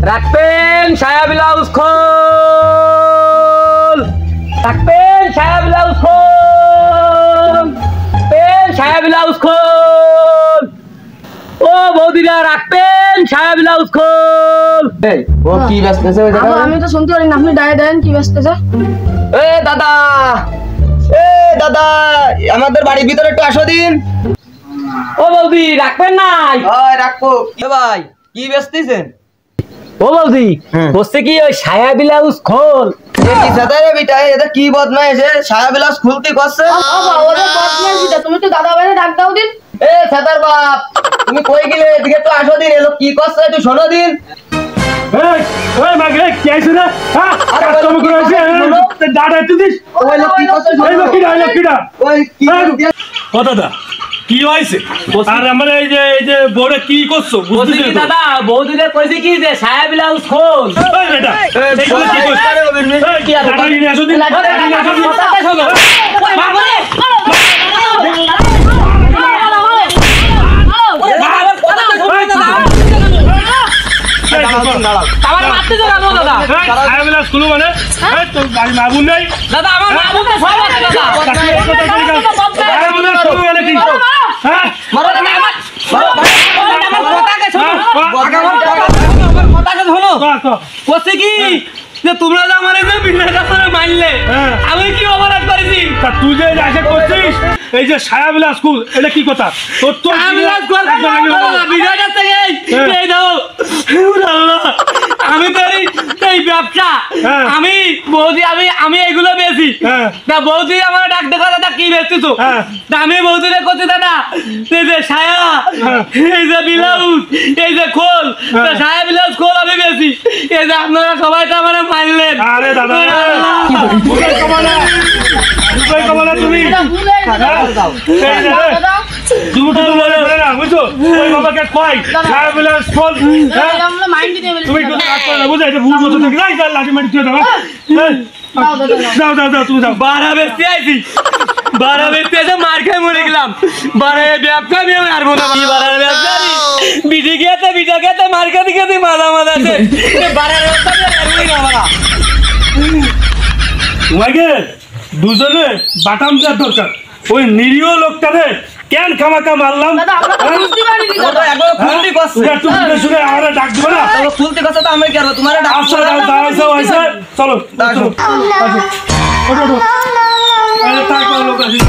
রাখবেন সায়া ব্লাউজ খোল, রাখবেন সায়া ব্লাউজ খোল, সায়া ব্লাউজ খোল। ও বৌদিরা রাখবেন সায়া ব্লাউজ খোল। ও কি ব্যস্তছে? আমি তো শুনতে পারি না, আপনি ডায়ে দেন কি ব্যস্তছে? এ দাদা, এ দাদা, আমাদের বাড়ির ভিতরে একটু আসো দিন। ও বৌদি রাখবেন নাই? হয় রাখবো। এ ভাই কি ব্যস্তেছেন? ও বৌদি বসছে কি ওই সায়া ব্লাউজ খোল। এ কি সাদারে বেটা, এটা কি বদমাইশ এ? সায়া ব্লাউজ খুলতে করছে। ওরে বদমাইশ বিটা, তুমি তো দাদা ভাইরে ডাক দাও দিন। এ সাদার বাপ, তুমি কই গেলে? এদিকে তো আসো দিন। এলো কি করছে একটু শোনো দিন। এই ওই মাগরে কি আইছ রে? হ্যাঁ কাস্টমার করে আছে দাঁড়া তুই দিস। ওই লোক কি করছে? এই লোকিটা ওই কি ও দাদা কি হইছে? আর আমরা এই যে বড় কি করছো বুঝছিস তো? দাদা বৌদিদের কইছে কি যে সায়া ব্লাউজ খোল। এই বেটা এই বড় কি করছ? এই কি আর দাঁড়া নিয়ে আসো দিন। আমার মারতে যাবো দাদা। সায়া ব্লাউজ খুলো মানে এই তো বাড়ি মাগুন নাই দাদা আমার মারতে সব আছে দাদা। সায়া ব্লাউজ খুলো মানে কি? হ্যাঁ মারো না আমার কথাকে শোনো, আমার কথাকে শোনো। বলছে কি যে তোমরা যে আমার এই বিনাটা করে মারলে আমি কি অপরাধ করেছি? তা তুই যে এসে করছিস এই যে সায়া ব্লাউজ স্কুল, এটা কি কথা? তোর তো বিজয়টা থেকে এই দাও আল্লাহ, আমি তো এই ব্যবসা আমি বৌদি আমি এগুলো বেশি না। বৌদি আমার ডাক দেখা দাদা কি বেচতেছো? আমি বৌদিরে করছি দাদা এই যে সায়া, এই যে ব্লাউজ, এই যে খোল, সায়া ব্লাউজ খোল আমি বেশি। এই যে আপনারা সবাই তো আমার মারলেন। আরে দাদা তুমি বুঝছো ওই বাবাকে কয় সায়া ব্লাউজ খোল। আমরা মাইন্ড দিয়ে বলি তুমি বুঝো এটা ভুল বলছো নাকি? নাই লাঠি মাটি দিয়ে দাও। যাও যাও যাও তুমি যাও। 12 বেচতে আইছি, 12 বেচতে এসে মার খেয়ে মরে গেলাম। 12 ব্যবসা আমি মারবো না। 12 ব্যবসা বিটি খেতে মার খেতে খেতে মাথা আছে। 12 ব্যবসা আমি মারবো না বাবা। তোমাকে দুজনে বাটাম দেওয়ার দরকার। ওই নিরীহ লোকটারে কেন খামাকা মারলাম? দাদা আমরা তো বুঝতে পারিনি দাদা। একবার খুলতে করছে। তুমি শুনে আমরা ডাক দিব না? তাহলে খুলতে করছে তো আমি কি করব? তোমারে ডাক আচ্ছা দাঁড়াইছো আইসা চলো আসো। ওঠো ওঠো। আরে তাই লোক আছে।